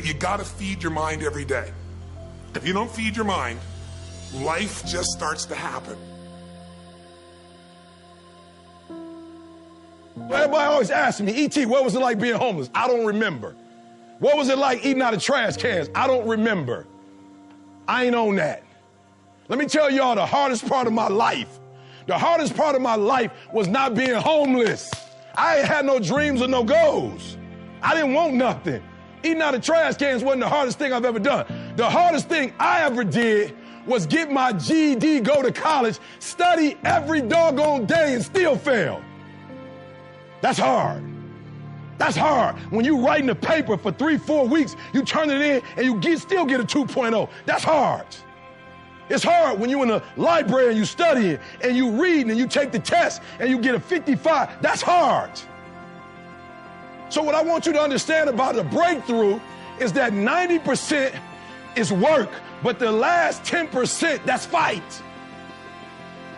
But you got to feed your mind every day. If you don't feed your mind, life just starts to happen. Everybody always asks me, E.T., what was it like being homeless? I don't remember. What was it like eating out of trash cans? I don't remember. I ain't on that. Let me tell y'all the hardest part of my life. The hardest part of my life was not being homeless. I ain't had no dreams or no goals. I didn't want nothing. Eating out of trash cans wasn't the hardest thing I've ever done. The hardest thing I ever did was get my GED, go to college, study every doggone day and still fail. That's hard. That's hard. When you writing a paper for 3-4 weeks, you turn it in and you still get a 2.0. That's hard. It's hard when you're in the library and you studying and you reading and you take the test and you get a 55. That's hard. So what I want you to understand about a breakthrough is that 90% is work, but the last 10%, that's fight.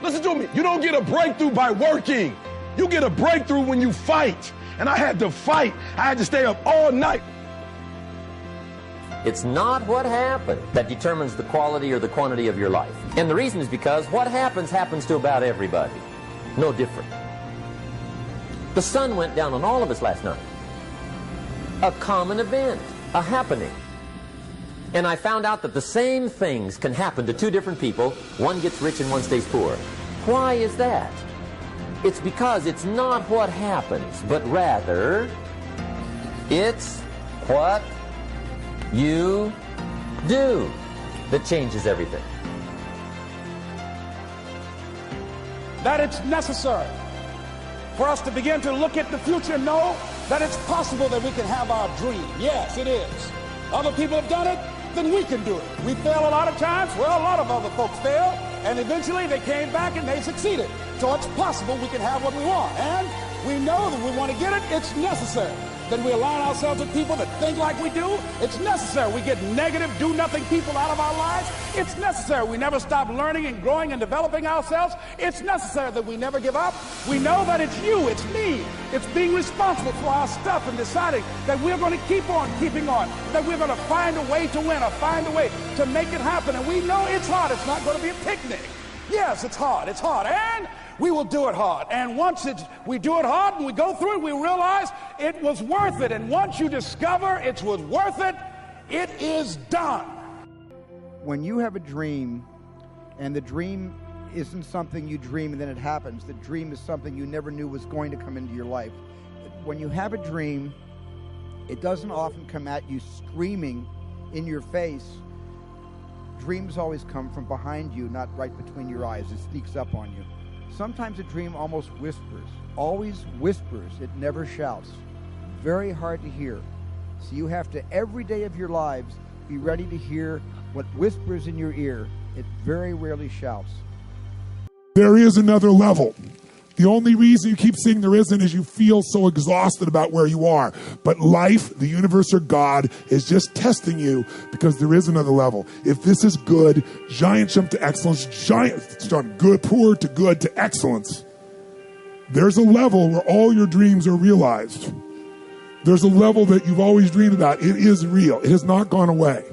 Listen to me. You don't get a breakthrough by working. You get a breakthrough when you fight. And I had to fight. I had to stay up all night. It's not what happened that determines the quality or the quantity of your life. And the reason is because what happens to about everybody. No different. The sun went down on all of us last night. A common event, a happening. And I found out that the same things can happen to two different people. One gets rich and one stays poor. Why is that? It's because it's not what happens, but rather it's what you do that changes everything. That it's necessary for us to begin to look at the future and know that it's possible that we can have our dream. Yes, it is. Other people have done it, then we can do it. We fail a lot of times. Well, a lot of other folks fail, and eventually they came back and they succeeded. So it's possible we can have what we want. And we know that we want to get it. It's necessary that we align ourselves with people that think like we do. It's necessary we get negative, do-nothing people out of our lives. It's necessary we never stop learning and growing and developing ourselves. It's necessary that we never give up. We know that it's you, it's me. It's being responsible for our stuff and deciding that we're going to keep on keeping on, that we're going to find a way to win or find a way to make it happen. And we know it's hard. It's not going to be a picnic. Yes, it's hard. It's hard. And we will do it hard. And once we do it hard and we go through it, we realize it was worth it. And once you discover it was worth it, it is done. When you have a dream, and the dream isn't something you dream and then it happens, the dream is something you never knew was going to come into your life. When you have a dream, it doesn't often come at you screaming in your face. Dreams always come from behind you, not right between your eyes. It sneaks up on you. Sometimes a dream almost whispers, always whispers, it never shouts. Very hard to hear. So you have to, every day of your lives, be ready to hear what whispers in your ear. It very rarely shouts. There is another level. The only reason you keep saying there isn't is you feel so exhausted about where you are. But life, the universe, or God is just testing you because there is another level. If this is good, giant jump to excellence, giant jump good, poor to good to excellence. There's a level where all your dreams are realized. There's a level that you've always dreamed about. It is real. It has not gone away.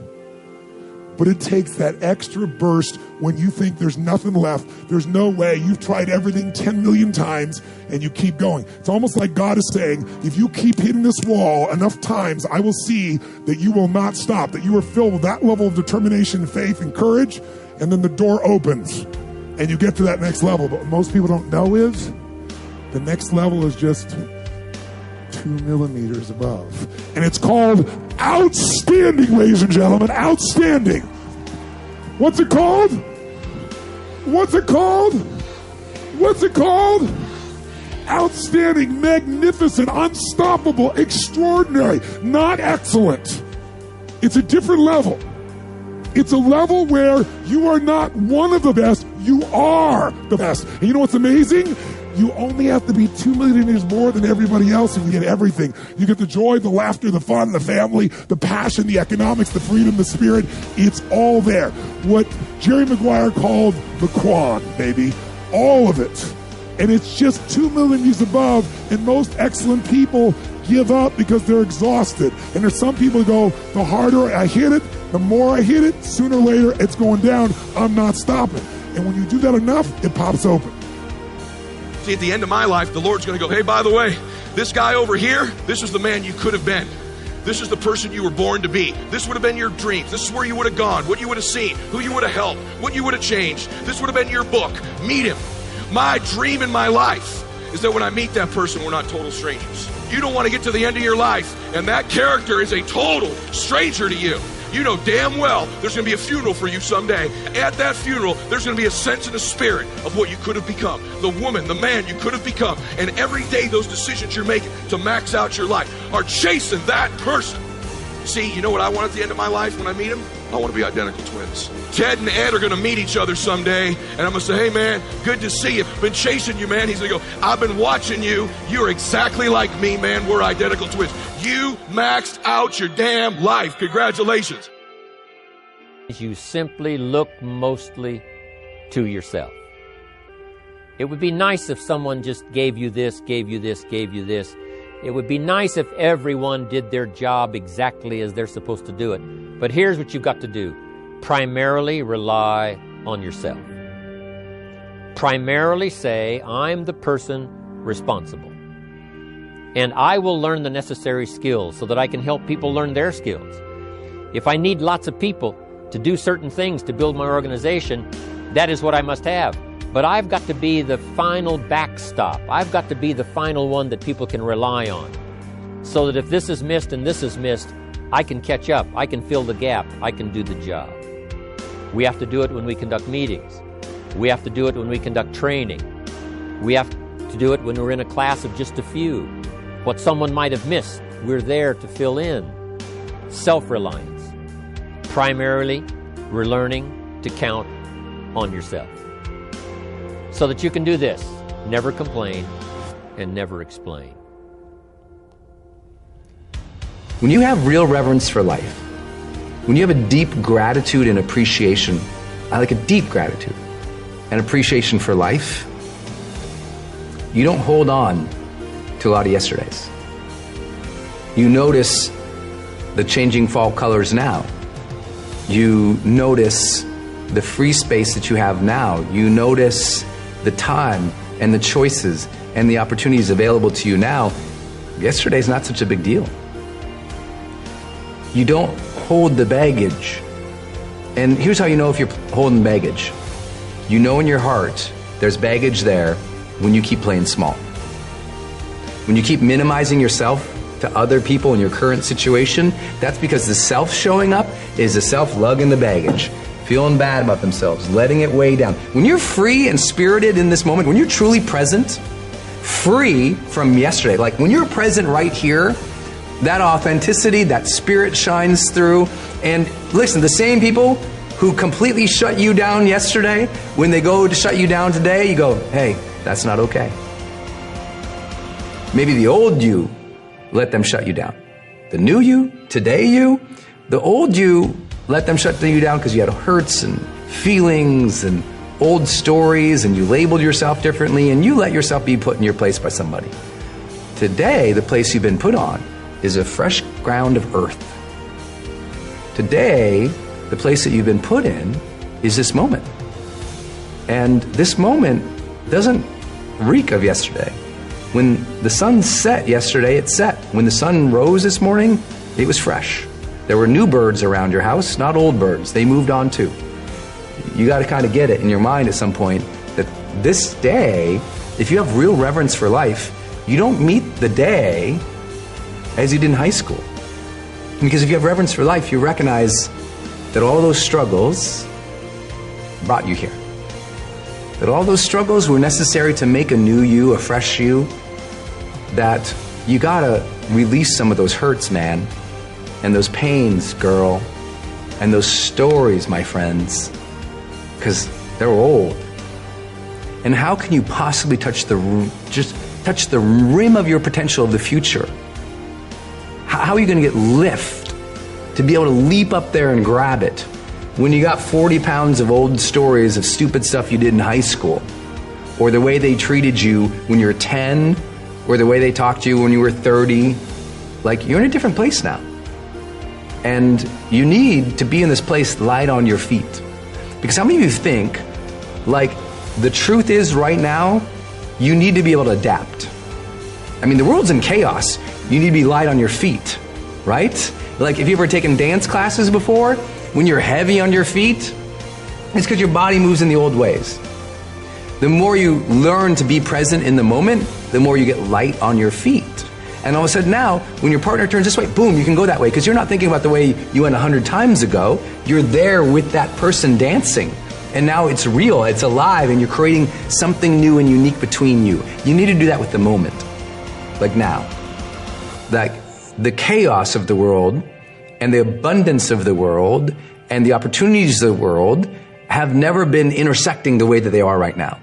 But it takes that extra burst when you think there's nothing left. There's no way. You've tried everything 10 million times and you keep going. It's almost like God is saying, if you keep hitting this wall enough times, I will see that you will not stop, that you are filled with that level of determination, faith, and courage, and then the door opens and you get to that next level. But what most people don't know is the next level is just 2 millimeters above. And it's called outstanding, ladies and gentlemen, outstanding. What's it called? What's it called? What's it called? Outstanding, magnificent, unstoppable, extraordinary, not excellent. It's a different level. It's a level where you are not one of the best, you are the best. And you know what's amazing? You only have to be 2 millimeters more than everybody else and you get everything. You get the joy, the laughter, the fun, the family, the passion, the economics, the freedom, the spirit. It's all there. What Jerry Maguire called the Quan, baby. All of it. and it's just 2 millimeters above, and most excellent people give up because they're exhausted. And there's some people who go, the harder I hit it, the more I hit it, sooner or later it's going down. I'm not stopping. And when you do that enough, it pops open. See, at the end of my life, the Lord's going to go, hey, by the way, this guy over here, this is the man you could have been. This is the person you were born to be. This would have been your dreams. This is where you would have gone, what you would have seen, who you would have helped, what you would have changed. This would have been your book. Meet him. My dream in my life is that when I meet that person, we're not total strangers. You don't want to get to the end of your life, and that character is a total stranger to you. You know damn well there's going to be a funeral for you someday. At that funeral, there's going to be a sense and a spirit of what you could have become. The woman, the man you could have become. And every day those decisions you're making to max out your life are chasing that person. See, you know what I want at the end of my life when I meet him? I want to be identical twins. Ted and Ed are going to meet each other someday, and I'm going to say, hey, man, good to see you. Been chasing you, man. He's going to go, I've been watching you. You're exactly like me, man. We're identical twins. You maxed out your damn life. Congratulations. You simply look mostly to yourself. It would be nice if someone just gave you this, gave you this, gave you this. It would be nice if everyone did their job exactly as they're supposed to do it. But here's what you've got to do. Primarily rely on yourself. Primarily say, I'm the person responsible. And I will learn the necessary skills so that I can help people learn their skills. If I need lots of people to do certain things to build my organization, that is what I must have. But I've got to be the final backstop. I've got to be the final one that people can rely on. So that if this is missed and this is missed, I can catch up. I can fill the gap. I can do the job. We have to do it when we conduct meetings. We have to do it when we conduct training. We have to do it when we're in a class of just a few. What someone might have missed, we're there to fill in. Self-reliance. Primarily, we're learning to count on yourself. So that you can do this, never complain and never explain. When you have real reverence for life, when you have a deep gratitude and appreciation, I like a deep gratitude and appreciation for life, you don't hold on to a lot of yesterdays. You notice the changing fall colors now. You notice the free space that you have now. You notice the time and the choices and the opportunities available to you now. Yesterday's not such a big deal. You don't hold the baggage. And here's how you know if you're holding baggage. You know in your heart there's baggage there when you keep playing small. When you keep minimizing yourself to other people in your current situation, that's because the self showing up is the self lugging the baggage. Feeling bad about themselves, letting it weigh down. When you're free and spirited in this moment, when you're truly present, free from yesterday, like when you're present right here, that authenticity, that spirit shines through. And listen, the same people who completely shut you down yesterday, when they go to shut you down today, you go, hey, that's not okay. Maybe the old you, let them shut you down. The new you, today you, the old you, let them shut you down because you had hurts and feelings and old stories and you labeled yourself differently and you let yourself be put in your place by somebody. Today, the place you've been put on is a fresh ground of earth. Today, the place that you've been put in is this moment. And this moment doesn't reek of yesterday. When the sun set yesterday, it set. When the sun rose this morning, it was fresh. There were new birds around your house, not old birds. They moved on too. You got to kind of get it in your mind at some point that this day, if you have real reverence for life, you don't meet the day as you did in high school. Because if you have reverence for life, you recognize that all those struggles brought you here. That all those struggles were necessary to make a new you, a fresh you. That you got to release some of those hurts, man. And those pains, girl, and those stories, my friends, because they're old. And how can you possibly touch the rim of your potential of the future? How are you going to get lift to be able to leap up there and grab it when you got 40 pounds of old stories of stupid stuff you did in high school? or the way they treated you when you were 10, or the way they talked to you when you were 30. Like, you're in a different place now. And you need to be in this place light on your feet. Because how many of you think, like, the truth is right now, you need to be able to adapt. I mean, the world's in chaos. You need to be light on your feet, right? Like, if you've ever taken dance classes before, when you're heavy on your feet, it's because your body moves in the old ways. The more you learn to be present in the moment, the more you get light on your feet. And all of a sudden now, when your partner turns this way, boom, you can go that way, because you're not thinking about the way you went 100 times ago. You're there with that person dancing. And now it's real, it's alive, and you're creating something new and unique between you. You need to do that with the moment. Like now. Like the chaos of the world and the abundance of the world and the opportunities of the world have never been intersecting the way that they are right now.